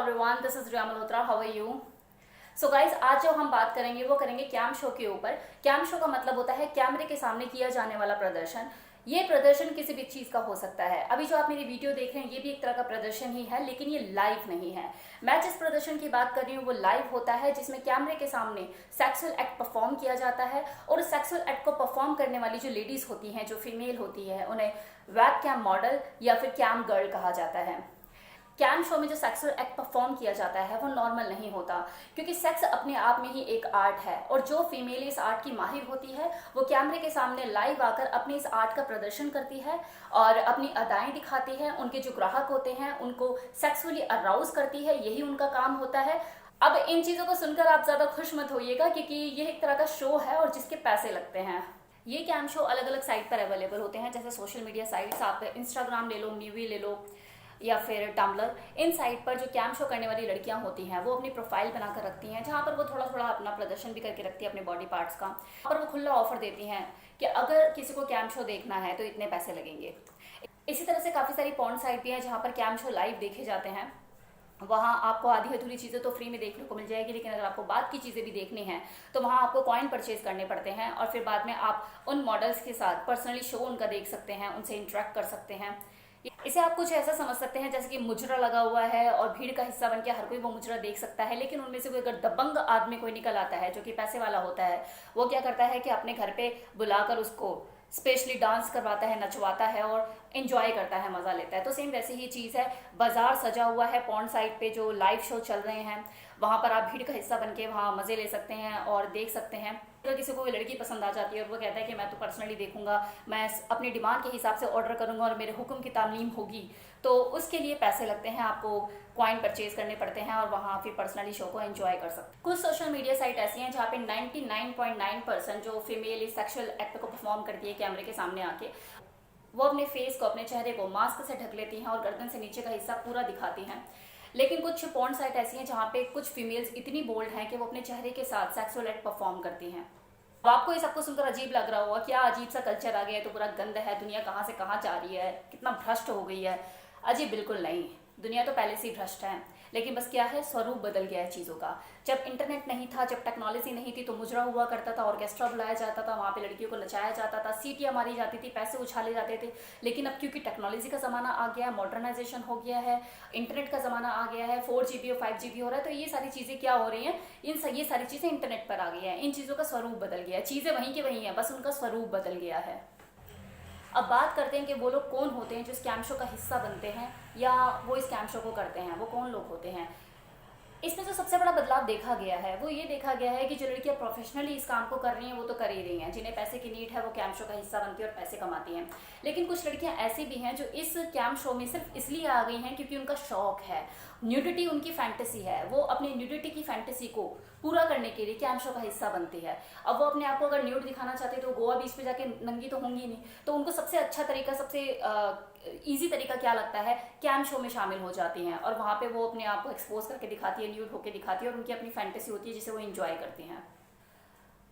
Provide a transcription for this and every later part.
Everyone, this is Riya Malhotra. How are you? So guys, आज जो हम बात करेंगे वो करेंगे कैम शो के ऊपर। कैम शो का मतलब होता है कैमरे के सामने किया जाने वाला प्रदर्शन। ये प्रदर्शन किसी भी चीज़ का हो सकता है। अभी जो आप मेरी वीडियो देख रहे हैं ये भी एक तरह का प्रदर्शन ही है, लेकिन ये लाइव नहीं है। मैं जिस प्रदर्शन की बात कर रही हूँ वो लाइव होता है, जिसमें कैमरे के सामने सेक्सुअल एक्ट परफॉर्म किया जाता है। और उस सेक्सुअल एक्ट को परफॉर्म करने वाली जो लेडीज होती हैं, जो फीमेल होती है, उन्हें वेब कैम मॉडल या फिर कैम गर्ल कहा जाता है। कैम शो में जो सेक्सुअल एक्ट परफॉर्म किया जाता है वो नॉर्मल नहीं होता, क्योंकि सेक्स अपने आप में ही एक आर्ट है। और जो फीमेल इस आर्ट की माहिर होती है वो कैमरे के सामने लाइव आकर अपने इस आर्ट का प्रदर्शन करती है और अपनी अदाएं दिखाती है। उनके जो ग्राहक होते हैं उनको सेक्सुअली अराउज करती है, यही उनका काम होता है। अब इन चीज़ों को सुनकर आप ज़्यादा खुश मत होइएगा, क्योंकि ये एक तरह का शो है और जिसके पैसे लगते हैं। ये कैम शो अलग अलग साइट पर अवेलेबल होते हैं, जैसे सोशल मीडिया साइट्स, आप इंस्टाग्राम ले लो, म्यूवी ले लो या फिर टम्बलर। इन साइट पर जो कैम शो करने वाली लड़कियां होती हैं वो अपनी प्रोफाइल बनाकर रखती हैं, जहां पर वो थोड़ा थोड़ा अपना प्रदर्शन भी करके रखती है अपने बॉडी पार्ट्स का। और वो खुला ऑफर देती हैं कि अगर किसी को कैम शो देखना है तो इतने पैसे लगेंगे। इसी तरह से काफ़ी सारी पॉर्न साइट भी हैं जहाँ पर कैम शो लाइव देखे जाते हैं। वहाँ आपको आधी अधूरी चीज़ें तो फ्री में देखने को मिल जाएगी, लेकिन अगर आपको बाद की चीज़ें भी देखनी है तो वहाँ आपको कॉइन परचेज करने पड़ते हैं। और फिर बाद में आप उन मॉडल्स के साथ पर्सनली शो उनका देख सकते हैं, उनसे इंटरेक्ट कर सकते हैं। इसे आप कुछ ऐसा समझ सकते हैं जैसे कि मुजरा लगा हुआ है और भीड़ का हिस्सा बन के हर कोई वो मुजरा देख सकता है। लेकिन उनमें से कोई अगर दबंग आदमी कोई निकल आता है जो कि पैसे वाला होता है, वो क्या करता है कि अपने घर पे बुलाकर उसको स्पेशली डांस करवाता है, नचवाता है और इन्जॉय करता है, मज़ा लेता है। तो सेम वैसी ही चीज़ है। बाजार सजा हुआ है पॉर्न साइट पे, जो लाइव शो चल रहे हैं वहाँ पर आप भीड़ का हिस्सा बन के वहाँ मज़े ले सकते हैं और देख सकते हैं। अगर किसी को कोई लड़की पसंद आ जाती है और वो कहता है कि मैं तो पर्सनली देखूंगा, मैं अपनी डिमांड के हिसाब से ऑर्डर करूंगा और मेरे हुक्म की तालीम होगी, तो उसके लिए पैसे लगते हैं, आपको कॉइन परचेज करने पड़ते हैं और वहाँ फिर पर्सनली शो को एंजॉय कर सकते हैं। कुछ सोशल मीडिया साइट ऐसी हैं जहाँ पे 99.9% जो फीमेल इस सेक्सुअल एक्ट को परफॉर्म करती है कैमरे के सामने आके, वो अपने फेस को, अपने चेहरे को मास्क से ढक लेती हैं और गर्दन से नीचे का हिस्सा पूरा दिखाती हैं। लेकिन कुछ पॉर्न साइट ऐसी हैं जहाँ पे कुछ फीमेल्स इतनी बोल्ड हैं कि वो अपने चेहरे के साथ सेक्सुअल एक्ट परफॉर्म करती हैं। अब आपको ये सबको सुनकर अजीब लग रहा होगा, क्या अजीब सा कल्चर आ गया है, तो पूरा गंद है, दुनिया कहाँ से कहाँ जा रही है, कितना भ्रष्ट हो गई है। अजीब बिल्कुल नहीं, दुनिया तो पहले से ही भ्रष्ट है, लेकिन बस क्या है, स्वरूप बदल गया है चीज़ों का। जब इंटरनेट नहीं था, जब टेक्नोलॉजी नहीं थी, तो मुजरा हुआ करता था, ऑर्केस्ट्रा बुलाया जाता था, वहाँ पे लड़कियों को नचाया जाता था, सीटियाँ मारी जाती थी, पैसे उछाले जाते थे। लेकिन अब क्योंकि टेक्नोलॉजी का ज़माना आ गया है, मॉडर्नाइजेशन हो गया है, इंटरनेट का ज़माना आ गया है, 4GB और 5GB हो रहा है, तो ये सारी चीज़ें क्या हो रही हैं, ये सारी चीज़ें इंटरनेट पर आ गई हैं। इन चीज़ों का स्वरूप बदल गया है, चीज़ें वहीं की वहीं हैं, बस उनका स्वरूप बदल गया है। अब बात करते हैं कि वो लोग कौन होते हैं जो इस कैम शो का हिस्सा बनते हैं या वो इस कैम शो को करते हैं, वो कौन लोग होते हैं। इसमें जो सबसे बड़ा बदलाव देखा गया है वो ये देखा गया है कि जो लड़कियां प्रोफेशनली इस काम को कर रही हैं वो तो कर ही रही हैं, जिन्हें पैसे की नीड है वो कैम शो का हिस्सा बनती है और पैसे कमाती हैं। लेकिन कुछ लड़कियां ऐसी भी हैं जो इस कैम शो में सिर्फ इसलिए आ गई हैं क्योंकि उनका शौक है, न्यूडिटी उनकी फैंटेसी है, वो अपनी न्यूडिटी की फैंटेसी को पूरा करने के लिए कैम शो का हिस्सा बनती है। अब वो अपने आप को अगर न्यूड दिखाना चाहते हैं तो गोवा बीच पे जाके नंगी तो होंगी नहीं, तो उनको सबसे अच्छा तरीका, सबसे ईजी तरीका क्या लगता है, कैम शो में शामिल हो जाती हैं और वहाँ पे वो अपने आप को एक्सपोज करके दिखाती है, न्यूड होकर दिखाती है और उनकी अपनी फैंटेसी होती है जिसे वो इंजॉय करती हैं।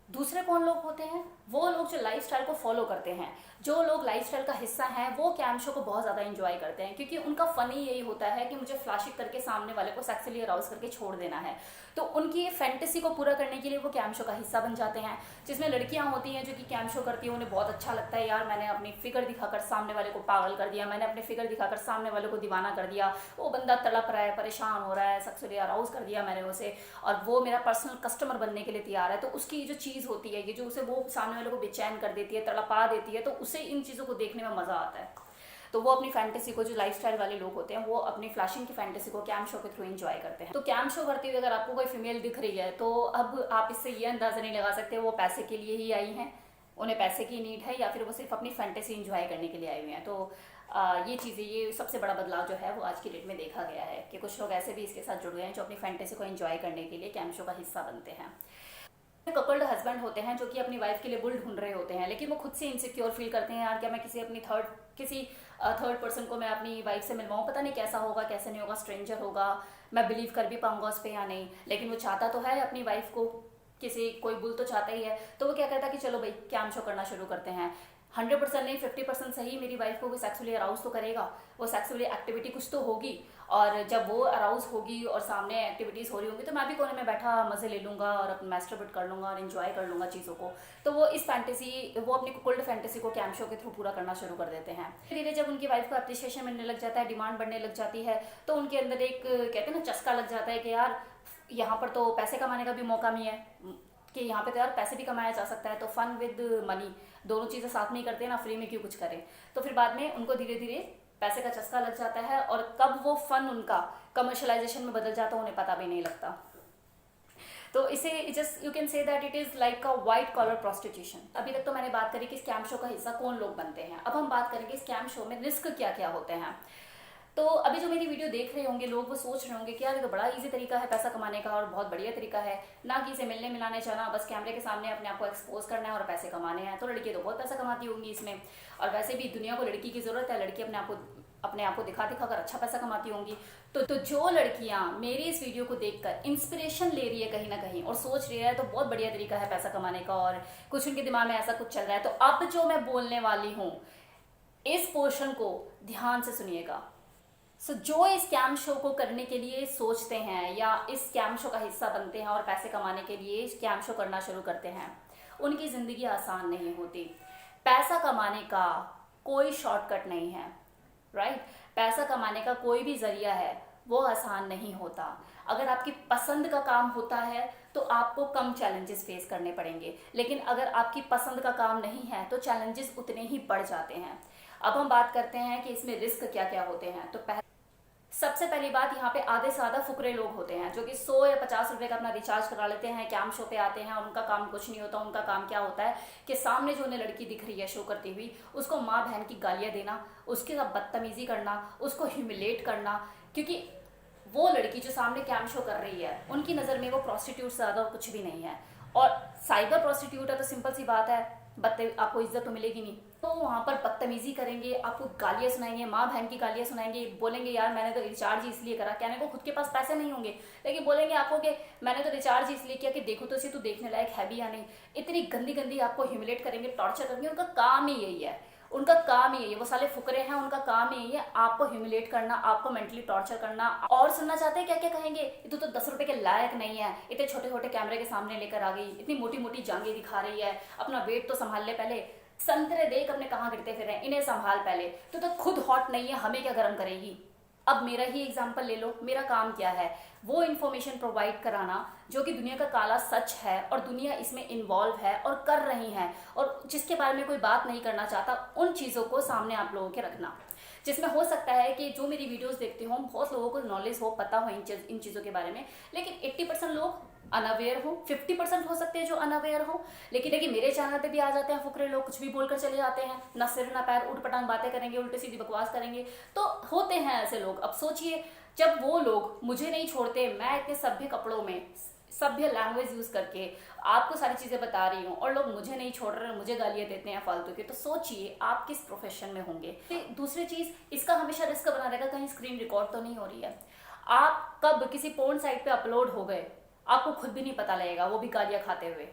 दूसरे कौन लोग होते हैं, वो लोग जो लाइफस्टाइल को फॉलो करते हैं। जो लोग लाइफस्टाइल का हिस्सा हैं वो कैम शो को बहुत ज़्यादा एंजॉय करते हैं, क्योंकि उनका फन ही यही होता है कि मुझे फ्लैशिंग करके सामने वाले को सेक्सुअली अराउज करके छोड़ देना है। तो उनकी फैंटेसी को पूरा करने के लिए वो कैम शो का हिस्सा बन जाते हैं। जिसमें लड़कियां होती हैं जो कि कैम शो करती हैं, उन्हें बहुत अच्छा लगता है, यार मैंने अपनी फिगर दिखाकर सामने वाले को पागल कर दिया, मैंने अपने फिगर दिखाकर सामने वाले को दीवाना कर दिया, वो बंदा तड़प रहा है, परेशान हो रहा है, सेक्सुअली अराउज कर दिया मैंने उसे और वो मेरा पर्सनल कस्टमर बनने के लिए तैयार है। तो उसकी जो चीज़ होती है, ये जो उसे वो सामने वाले को बेचैन कर देती है, तड़पा देती है, तो उसे इन चीज़ों को देखने में मज़ा आता है। तो वो अपनी फैंटेसी को, जो लाइफस्टाइल वाले लोग होते हैं वो अपनी फ्लैशिंग की फैंटेसी को कैम शो के थ्रू एंजॉय करते हैं। तो कैम शो करते हुए अगर आपको कोई फीमेल दिख रही है तो अब आप इससे ये अंदाज़ा नहीं लगा सकते वो पैसे के लिए ही आई हैं, उन्हें पैसे की नीड है, या फिर वो सिर्फ अपनी फैंटेसी एंजॉय करने के लिए आई हुई हैं। तो ये चीज़ें, ये सबसे बड़ा बदलाव जो है वो आज की डेट में देखा गया है कि कुछ लोग ऐसे भी इसके साथ जुड़ गए हैं जो अपनी फैंटेसी को एंजॉय करने के लिए कैम शो का हिस्सा बनते हैं। कपल्ड हस्बैंड होते हैं जो कि अपनी वाइफ के लिए बुल ढूंढ रहे होते हैं, लेकिन वो खुद से इनसिक्योर फील करते हैं, यार क्या मैं किसी थर्ड पर्सन को मैं अपनी वाइफ से मिलवाऊँ, पता नहीं कैसा होगा, कैसे नहीं होगा, स्ट्रेंजर होगा, मैं बिलीव कर भी पाऊंगा उस पर या नहीं। लेकिन वो चाहता तो है अपनी वाइफ को, कोई बुल तो चाहता ही है। तो वो क्या करता है कि चलो भाई कैम शो करना शुरू करते हैं। 100% नहीं, 50% सही, मेरी वाइफ को भी सेक्सुअली अराउज तो करेगा, वो सेक्सुअली एक्टिविटी कुछ तो होगी, और जब वो अराउज होगी और सामने एक्टिविटीज़ हो रही होंगी तो मैं भी कोने में बैठा मज़े ले लूँगा और अपना मैस्टरबेट कर लूँगा और इन्जॉय कर लूँगा चीज़ों को। तो वो इस फैंटेसी, वो अपनी कुल्ड फैंटेसी को कैम शो के थ्रू पूरा करना शुरू कर देते हैं। धीरे धीरे जब उनकी वाइफ को अप्रिसिएशन मिलने लग जाता है, डिमांड बढ़ने लग जाती है, तो उनके अंदर एक कहते हैं ना चस्का लग जाता है कि यार यहाँ पर तो पैसे कमाने का भी मौका भी है, कि यहाँ पे तो यार पैसे भी कमाया जा सकता है, तो फन विद मनी दोनों चीज़ें साथ में ही करते हैं ना, फ्री में क्यों कुछ करें। तो फिर बाद में उनको धीरे धीरे पैसे का चस्का लग जाता है, और कब वो फन उनका कमर्शलाइजेशन में बदल जाता है उन्हें पता भी नहीं लगता। तो इसे just you can say that it is like a white collar prostitution. अभी तक तो मैंने बात करी कि स्कैम शो का हिस्सा कौन लोग बनते हैं, अब हम बात करेंगे स्कैम शो में रिस्क क्या क्या होते हैं। तो अभी जो मेरी वीडियो देख रहे होंगे लोग, वो सोच रहे होंगे कि यार ये तो बड़ा इजी तरीका है पैसा कमाने का और बहुत बढ़िया तरीका है, ना कि इसे मिलने मिलाने जाना, बस कैमरे के सामने अपने आप को एक्सपोज करना है और पैसे कमाने हैं। तो लड़की तो बहुत पैसा कमाती होंगी इसमें, और वैसे भी दुनिया को लड़की की ज़रूरत है, लड़की अपने आप को दिखा दिखा कर अच्छा पैसा कमाती होंगी। तो जो लड़कियां मेरी इस वीडियो को देखकर इंस्पिरेशन ले रही है कहीं ना कहीं और सोच रही है तो बहुत बढ़िया तरीका है पैसा कमाने का, और कुछ उनके दिमाग में ऐसा कुछ चल रहा है, तो अब जो मैं बोलने वाली हूँ इस पोर्शन को ध्यान से सुनिएगा। जो इस स्कैम शो को करने के लिए सोचते हैं या इस स्कैम शो का हिस्सा बनते हैं और पैसे कमाने के लिए स्कैम शो करना शुरू करते हैं, उनकी ज़िंदगी आसान नहीं होती। पैसा कमाने का कोई शॉर्टकट नहीं है, राइट? पैसा कमाने का कोई भी ज़रिया है वो आसान नहीं होता। अगर आपकी पसंद का काम होता है तो आपको कम चैलेंजेस फेस करने पड़ेंगे, लेकिन अगर आपकी पसंद का काम नहीं है तो चैलेंजेस उतने ही बढ़ जाते हैं। अब हम बात करते हैं कि इसमें रिस्क क्या क्या होते हैं। तो सबसे पहली बात, यहाँ पे आधे से ज़्यादा फुकरे लोग होते हैं जो कि 100 या 50 रुपए का अपना रिचार्ज करा लेते हैं, कैम शो पे आते हैं और उनका काम कुछ नहीं होता। उनका काम क्या होता है कि सामने जो उन्हें लड़की दिख रही है शो करती हुई, उसको माँ बहन की गालियाँ देना, उसके साथ बदतमीजी करना, उसको ह्यूमिलेट करना, क्योंकि वो लड़की जो सामने कैम शो कर रही है उनकी नज़र में वो प्रोस्टिट्यूट से ज़्यादा कुछ भी नहीं है। और साइबर प्रोस्टिट्यूट है तो सिंपल सी बात है, आपको इज्जत तो मिलेगी नहीं, तो वहाँ पर बदतमीजी करेंगे, आपको गालियाँ सुनाएंगे, माँ बहन की गालियाँ सुनाएंगे, बोलेंगे यार मैंने तो रिचार्ज ही इसलिए करा, कहने को खुद के पास पैसे नहीं होंगे लेकिन बोलेंगे आपको कि मैंने तो रिचार्ज ही इसलिए किया कि देखो तो इसे तू देखने लायक है भी या नहीं। इतनी गंदी गंदी आपको ह्यूमिलेट करेंगे, टॉर्चर करेंगे, उनका काम ही यही है, उनका काम ही यही है। वो साले फुकरे हैं, उनका काम ही यही है आपको ह्यूमिलेट करना, आपको मेंटली टॉर्चर करना। और सुनना चाहते हैं क्या क्या कहेंगे, तू तो 10 रुपए के लायक नहीं है, इतने छोटे छोटे कैमरे के सामने लेकर आ गई, इतनी मोटी मोटी जांघें दिखा रही है, अपना वेट तो संभाल ले पहले, संतरे देख अपने कहाँ गिरते फिर रहे, इन्हें संभाल पहले, तो खुद हॉट नहीं है, हमें क्या गर्म करेगी। अब मेरा ही एग्जाम्पल ले लो, मेरा काम क्या है, वो इन्फॉर्मेशन प्रोवाइड कराना जो कि दुनिया का काला सच है और दुनिया इसमें इन्वॉल्व है और कर रही है, और जिसके बारे में कोई बात नहीं करना चाहता उन चीज़ों को सामने आप लोगों के रखना, जिसमें हो सकता है कि जो मेरी वीडियोस देखते हो बहुत लोगों को नॉलेज हो, पता हो इन चीज़ों के बारे में, लेकिन 80% लोग अनअवेयर हो, 50% हो सकते हैं जो अनअवेयर हो। लेकिन मेरे चैनल पे भी आ जाते हैं फुकरे लोग, कुछ भी बोलकर चले जाते हैं, ना सिर ना पैर, उठ पटांग बातें करेंगे, उल्टी सीधी बकवास करेंगे, तो होते हैं ऐसे लोग। अब सोचिए जब वो लोग मुझे नहीं छोड़ते, मैं इतने सभ्य कपड़ों में सभ्य लैंग्वेज यूज करके आपको सारी चीजें बता रही हूँ और लोग मुझे नहीं छोड़ रहे, मुझे गालियां देते हैं फालतू के, तो सोचिए आप किस प्रोफेशन में होंगे। दूसरी चीज, इसका हमेशा रिस्क बना रहेगा कहीं स्क्रीन रिकॉर्ड तो नहीं हो रही है। आप कब किसी पोर्न साइट पे अपलोड हो गए आपको खुद भी नहीं पता लगेगा, वो भी गालियां खाते हुए।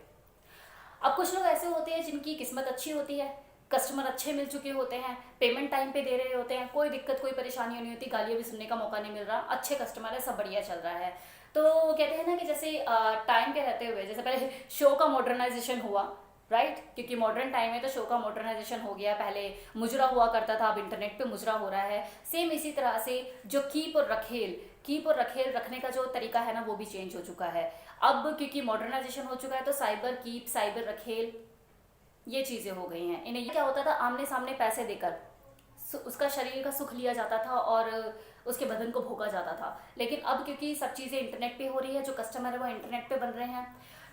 अब कुछ लोग ऐसे होते हैं जिनकी किस्मत अच्छी होती है, कस्टमर अच्छे मिल चुके होते हैं, पेमेंट टाइम पे दे रहे होते हैं, कोई दिक्कत कोई परेशानी नहीं होती, गालियां भी सुनने का मौका नहीं मिल रहा, अच्छे कस्टमर है, सब बढ़िया चल रहा है। तो कहते हैं ना कि जैसे टाइम के रहते हुए, जैसे पहले शो का मॉडर्नाइजेशन हुआ, राइट, क्योंकि मॉडर्न टाइम है तो शो का मॉडर्नाइजेशन हो गया, पहले मुजरा हुआ करता था, अब इंटरनेट पे मुजरा हो रहा है। सेम इसी तरह से जो कीप और रखेल रखने का जो तरीका है ना वो भी चेंज हो चुका है। अब क्योंकि मॉडर्नाइजेशन हो चुका है तो साइबर कीप, साइबर रखेल, ये चीजें हो गई हैं। इन्हें क्या होता था, आमने सामने पैसे देकर उसका शरीर का सुख लिया जाता था और उसके बदन को भोगा जाता था। लेकिन अब क्योंकि सब चीज़ें इंटरनेट पे हो रही है, जो कस्टमर है वो इंटरनेट पे बन रहे हैं,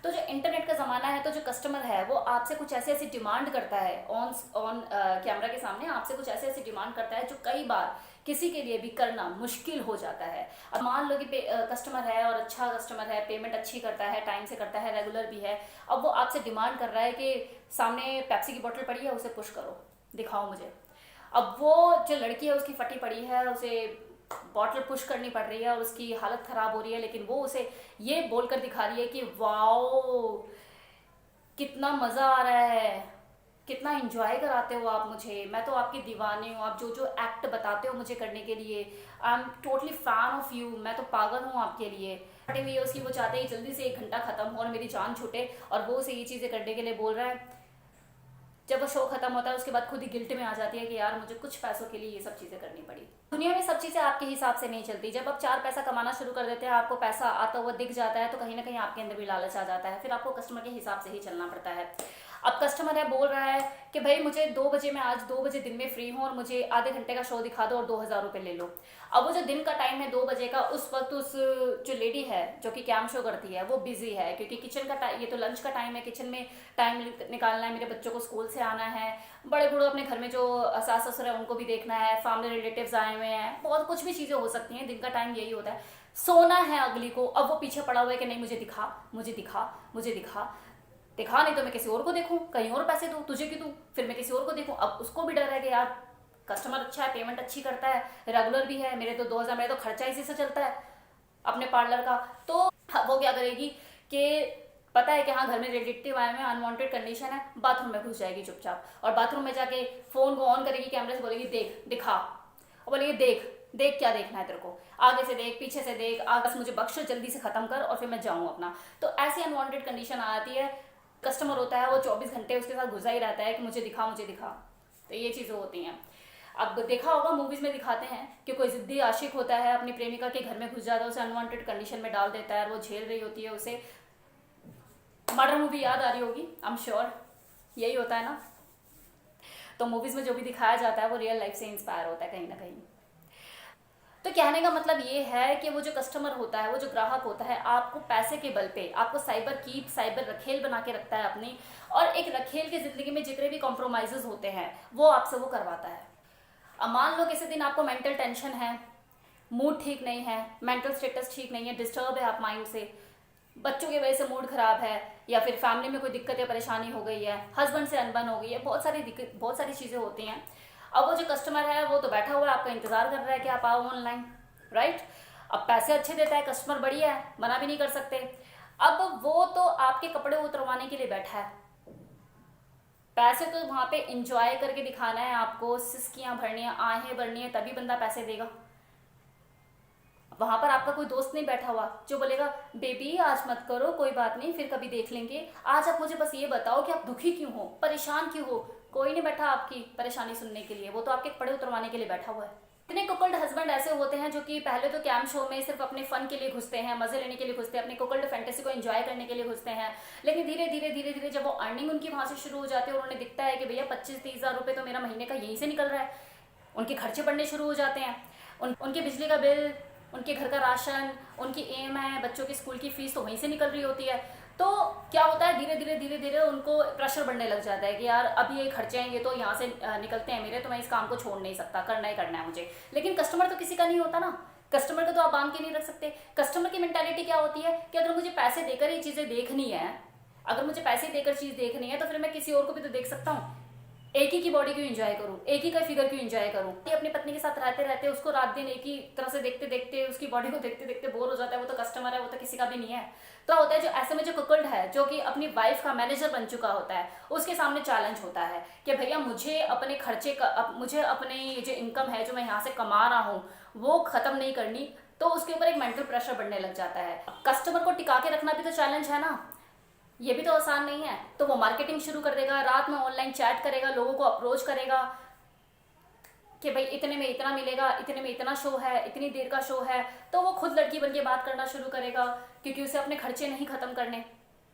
तो जो इंटरनेट का ज़माना है तो जो कस्टमर है वो आपसे कुछ ऐसे ऐसी डिमांड करता है, ऑन कैमरा के सामने आपसे कुछ ऐसे ऐसी डिमांड करता है जो कई बार किसी के लिए भी करना मुश्किल हो जाता है। अब मान लो कि कस्टमर है और अच्छा कस्टमर है, पेमेंट अच्छी करता है, टाइम से करता है, रेगुलर भी है, अब वो आपसे डिमांड कर रहा है कि सामने पेप्सी की बोतल पड़ी है उसे पुश करो, दिखाओ मुझे। अब वो जो लड़की है उसकी फटी पड़ी है, उसे बॉटल पुश करनी पड़ रही है और उसकी हालत खराब हो रही है, लेकिन वो उसे ये बोलकर दिखा रही है कि वाओ कितना मजा आ रहा है, कितना इंजॉय कराते हो आप मुझे, मैं तो आपकी दीवानी हूँ, आप जो जो एक्ट बताते हो मुझे करने के लिए, I am totally fan of you, मैं तो पागल हूँ आपके लिए। फटे हुए उसकी वो चाहते हैं जल्दी से 1 घंटा खत्म हो और मेरी जान छूटे, और वो उसे ये चीज़ें करने के लिए बोल रहा है। जब वो शो खत्म होता है उसके बाद खुद ही गिल्ट में आ जाती है कि यार मुझे कुछ पैसों के लिए ये सब चीज़ें करनी पड़ी। दुनिया में सब चीज़ें आपके हिसाब से नहीं चलती। जब आप 4 पैसा कमाना शुरू कर देते हैं, आपको पैसा आता हुआ दिख जाता है, तो कहीं ना कहीं आपके अंदर भी लालच आ जाता है, फिर आपको कस्टमर के हिसाब से ही चलना पड़ता है। अब कस्टमर है बोल रहा है कि भाई मुझे 2 बजे, मैं आज 2 बजे दिन में फ्री हूँ और मुझे आधे घंटे का शो दिखा दो और 2,000 रुपये ले लो। अब वो जो दिन का टाइम है 2 बजे का, उस वक्त उस जो लेडी है जो कि कैम शो करती है वो बिजी है, क्योंकि किचन का टाइम, ये तो लंच का टाइम है, किचन में टाइम निकालना है, मेरे बच्चों को स्कूल से आना है, बड़े बूढ़े अपने घर में जो सास ससुर है उनको भी देखना है, फैमिली रिलेटिव्स आए हुए हैं, बहुत कुछ भी चीज़ें हो सकती हैं। दिन का टाइम यही होता है, सोना है अगली को। अब वो पीछे पड़ा हुआ है कि नहीं मुझे दिखा, मुझे दिखा, मुझे दिखा, दिखा नहीं तो मैं किसी और को देखूं, कहीं और पैसे दूं, तुझे क्यों दूं, फिर मैं किसी और को देखूं। अब उसको भी डर है कि यार कस्टमर अच्छा है, पेमेंट अच्छी करता है, रेगुलर भी है, मेरे तो 2,000, मेरे तो खर्चा इसी से चलता है अपने पार्लर का। तो वो क्या करेगी कि पता है कि हाँ घर में रिलेटिव आए हुए हैं, अनवांटेड कंडीशन है, बाथरूम में घुस जाएगी चुपचाप, और बाथरूम में जाके फोन को ऑन करेगी, कैमरे से बोलेगी देख, दिखा, और बोलेगी देख, देख क्या देखना है तेरे को, आगे से देख, पीछे से देख, बस मुझे बख्श, जल्दी से खत्म कर और फिर मैं जाऊँ अपना। तो ऐसी अनवांटेड कंडीशन आती है। कस्टमर होता है वो 24 घंटे उसके साथ घुसा ही रहता है कि मुझे दिखा, मुझे दिखा। तो ये चीज़ें होती हैं। अब देखा होगा मूवीज में दिखाते हैं कि कोई जिद्दी आशिक होता है, अपनी प्रेमिका के घर में घुस जाता है, उसे अनवांटेड कंडीशन में डाल देता है और वो झेल रही होती है उसे। मर्डर मूवी याद आ रही होगी, आई एम श्योर यही होता है ना। तो मूवीज में जो भी दिखाया जाता है वो रियल लाइफ से इंस्पायर होता है कहीं ना कहीं। तो कहने का मतलब ये है कि वो जो कस्टमर होता है, वो जो ग्राहक होता है, आपको पैसे के बल पे, आपको साइबर कीप, साइबर रखेल बना के रखता है अपनी, और एक रखेल की जिंदगी में जितने भी कॉम्प्रोमाइजेस होते हैं वो आपसे वो करवाता है। अब मान लो किसी दिन आपको मेंटल टेंशन है, मूड ठीक नहीं है, मेंटल स्टेटस ठीक नहीं है, डिस्टर्ब है आप माइंड से, बच्चों की वजह से मूड खराब है, या फिर फैमिली में कोई दिक्कत या परेशानी हो गई है, हस्बैंड से अनबन हो गई है, बहुत सारी दिक्कत, बहुत सारी चीज़ें होती हैं। अब वो जो कस्टमर है वो तो बैठा हुआ है, आपका इंतजार कर रहा है कि आप आओ ऑनलाइन, राइट। अब पैसे अच्छे देता है कस्टमर, बढ़िया है, मना भी नहीं कर सकते। अब वो तो आपके कपड़े उतरवाने के लिए बैठा है, पैसे तो वहां पे इंजॉय करके दिखाना है आपको, सिस्कियां भरनी है, आहें भरनी है, तभी बंदा पैसे देगा। वहां पर आपका कोई दोस्त नहीं बैठा हुआ जो बोलेगा बेबी आज मत करो, कोई बात नहीं, फिर कभी देख लेंगे, आज आप मुझे बस ये बताओ कि आप दुखी क्यों हो, परेशान क्यों हो। कोई नहीं बैठा आपकी परेशानी सुनने के लिए, वो तो आपके कपड़े उतरवाने के लिए बैठा हुआ है। इतने कुकल्ड हस्बैंड ऐसे होते हैं जो कि पहले तो कैम शो में सिर्फ अपने फन के लिए घुसते हैं, मजे लेने के लिए घुसते हैं, अपने कुकल्ड फैंटेसी को एंजॉय करने के लिए घुसते हैं, लेकिन धीरे धीरे धीरे धीरे जब वो अर्निंग उनकी वहां से शुरू हो जाती है और उन्हें दिखता है कि भैया 25-30 हज़ार रुपये तो मेरा महीने का यहीं से निकल रहा है, उनके खर्चे बढ़ने शुरू हो जाते हैं। उनके बिजली का बिल, उनके घर का राशन, उनकी EMI, बच्चों की स्कूल की फीस तो वहीं से निकल रही होती है। तो क्या होता है, धीरे धीरे धीरे धीरे उनको प्रेशर बढ़ने लग जाता है कि यार अब ये खर्चे हैं, ये तो यहाँ से निकलते हैं मेरे, तो मैं इस काम को छोड़ नहीं सकता, करना ही करना है मुझे। लेकिन कस्टमर तो किसी का नहीं होता ना, कस्टमर को तो आप बांध के नहीं रख सकते। कस्टमर की मेंटालिटी क्या होती है कि अगर मुझे पैसे देकर ये चीज़ें देखनी है, अगर मुझे पैसे देकर चीज़ देखनी है तो फिर मैं किसी और को भी तो देख सकता हूँ, एक ही की बॉडी क्यों एंजॉय करूं, एक ही का फिगर क्यों एंजॉय करूं। ये अपनी पत्नी के साथ रहते रहते उसको रात दिन एक ही तरह से देखते देखते, उसकी बॉडी को देखते देखते बोर हो जाता है। वो तो कस्टमर है, वो तो किसी का भी नहीं है। तो होता है जो ऐसे में जो कुकल्ड है, जो कि अपनी वाइफ का मैनेजर बन चुका होता है, उसके सामने चैलेंज होता है कि भैया मुझे अपने खर्चे का, मुझे अपने जो इनकम है जो मैं यहाँ से कमा रहा हूँ वो खत्म नहीं करनी। तो उसके ऊपर एक मेंटल प्रेशर बढ़ने लग जाता है। कस्टमर को टिका के रखना भी तो चैलेंज है ना, ये भी तो आसान नहीं है। तो वो मार्केटिंग शुरू कर देगा, रात में ऑनलाइन चैट करेगा, लोगों को अप्रोच करेगा कि भाई इतने में इतना मिलेगा, इतने में इतना शो है, इतनी देर का शो है। तो वो खुद लड़की बन के बात करना शुरू करेगा क्योंकि उसे अपने खर्चे नहीं खत्म करने,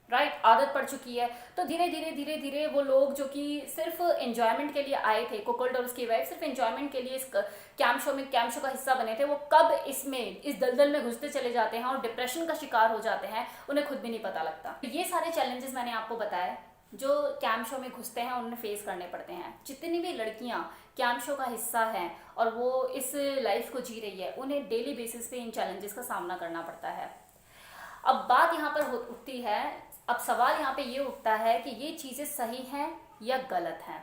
राइट, आदत पड़ चुकी है। तो धीरे धीरे धीरे धीरे वो लोग जो कि सिर्फ एंजॉयमेंट के लिए आए थे, कुकल्ड और उसकी वाइफ सिर्फ एंजॉयमेंट के लिए इस कैम शो का हिस्सा बने थे, वो कब इसमें, इस दलदल में घुसते चले जाते हैं और डिप्रेशन का शिकार हो जाते हैं, उन्हें खुद भी नहीं पता लगता। ये सारे चैलेंजेस मैंने आपको बताए जो कैम शो में घुसते हैं उन्हें फेस करने पड़ते हैं। जितनी भी लड़कियां कैम शो का हिस्सा हैं और वो इस लाइफ को जी रही है, उन्हें डेली बेसिस पे इन चैलेंजेस का सामना करना पड़ता है। अब बात यहाँ पर उठती है, अब सवाल यहाँ पे ये उठता है कि ये चीज़ें सही हैं या गलत हैं।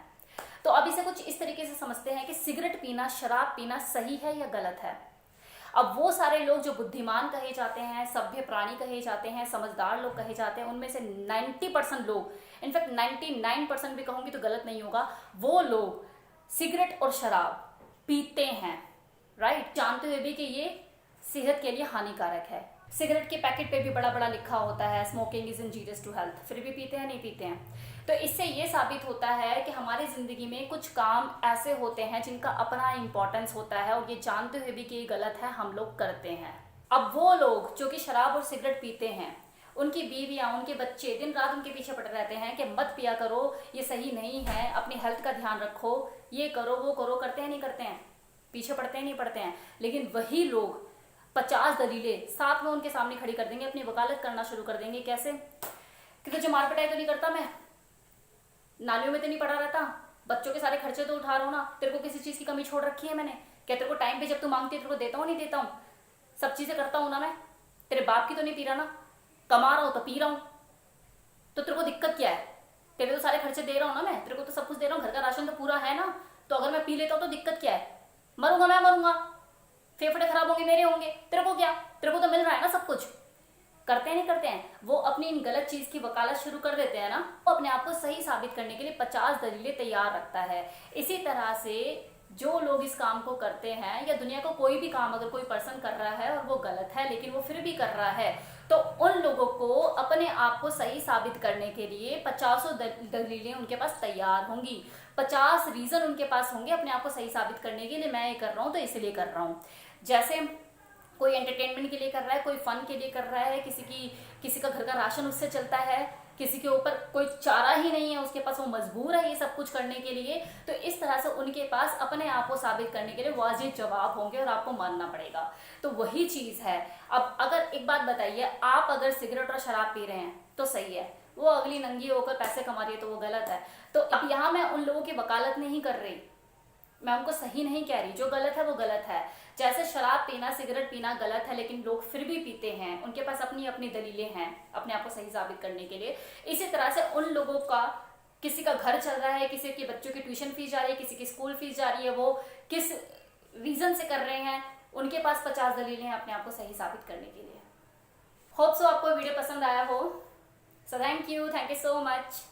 तो अब इसे कुछ इस तरीके से समझते हैं कि सिगरेट पीना, शराब पीना सही है या गलत है। अब वो सारे लोग जो बुद्धिमान कहे जाते हैं, सभ्य प्राणी कहे जाते हैं, समझदार लोग कहे जाते हैं, उनमें से 90% लोग, इनफैक्ट 99% भी कहूंगी तो गलत नहीं होगा, वो लोग सिगरेट और शराब पीते हैं, राइट, जानते हुए भी कि ये सेहत के लिए हानिकारक है। सिगरेट के पैकेट पे भी बड़ा बड़ा लिखा होता है smoking is injurious to health, फिर भी पीते हैं, नहीं पीते हैं। तो इससे ये साबित होता है कि हमारी जिंदगी में कुछ काम ऐसे होते हैं जिनका अपना इंपॉर्टेंस होता है और ये जानते हुए भी कि ये गलत है हम लोग करते हैं। अब वो लोग जो कि शराब और सिगरेट पीते हैं, उनकी बीवियां, उनके बच्चे दिन रात उनके पीछे पड़े रहते हैं कि मत पिया करो, ये सही नहीं है, अपनी हेल्थ का ध्यान रखो, ये करो वो करो, करते हैं नहीं करते हैं, पीछे पड़ते हैं नहीं पड़ते हैं। लेकिन वही लोग 50 दलीलें साथ में उनके सामने खड़ी कर देंगे, अपनी वकालत करना शुरू कर देंगे। कैसे? कि तुझे मार पिटाई तो नहीं करता, मैं नालियों में तो नहीं पड़ा रहता, बच्चों के सारे खर्चे तो उठा रहा हूं ना, तेरे को किसी चीज की कमी छोड़ रखी है मैंने? क्या तेरे को टाइम पे जब तू मांगती है तेरे को देता हूँ नहीं देता हूँ? सब चीजें करता हूँ ना मैं, तेरे बाप की तो नहीं पी रहा ना, कमा रहा हूं तो पी रहा हूं, तो तेरे को दिक्कत क्या है? तेरे तो सारे खर्चे दे रहा हूं ना मैं, तेरे को तो सब कुछ दे रहा हूँ, घर का राशन तो पूरा है ना, तो अगर मैं पी लेता हूँ तो दिक्कत क्या है? मरूंगा मैं, मरूंगा, फेफड़े खराब होंगे मेरे, होंगे, तेरे को क्या? तेरे को तो मिल रहा है ना सब कुछ। करते हैं नहीं करते हैं? वो अपनी इन गलत चीज की वकालत शुरू कर देते हैं ना, वो अपने आप को सही साबित करने के लिए 50 दलीलें तैयार रखता है। इसी तरह से जो लोग इस काम को करते हैं, या दुनिया को कोई भी काम अगर कोई पर्सन कर रहा है और वो गलत है लेकिन वो फिर भी कर रहा है, तो उन लोगों को अपने आप को सही साबित करने के लिए 50 दलीलें उनके पास तैयार होंगी, 50 रीजन उनके पास होंगे अपने आप को सही साबित करने के लिए। मैं ये कर रहा हूँ तो इसलिए कर रहा हूँ। जैसे कोई एंटरटेनमेंट के लिए कर रहा है, कोई फन के लिए कर रहा है, किसी का घर का राशन उससे चलता है, किसी के ऊपर कोई चारा ही नहीं है, उसके पास वो मजबूर है ये सब कुछ करने के लिए, तो इस तरह से उनके पास अपने आप को साबित करने के लिए वाजिब जवाब होंगे और आपको मानना पड़ेगा। तो वही चीज है। अब अगर एक बात बताइए, आप अगर सिगरेट और शराब पी रहे हैं तो सही है, वो अगली नंगी होकर पैसे कमा रही है तो वो गलत है। तो अब यहाँ मैं उन लोगों की वकालत नहीं कर रही, मैं उनको सही नहीं कह रही, जो गलत है वो गलत है। जैसे शराब पीना, सिगरेट पीना गलत है लेकिन लोग फिर भी पीते हैं, उनके पास अपनी अपनी दलीलें हैं अपने आप को सही साबित करने के लिए। इसी तरह से उन लोगों का, किसी का घर चल रहा है, किसी के बच्चों की ट्यूशन फीस जा रही है, किसी की स्कूल फीस जा रही है, वो किस रीजन से कर रहे हैं, उनके पास 50 दलीलें हैं अपने आप को सही साबित करने के लिए। होप सो आपको वीडियो पसंद आया हो। So thank you so much.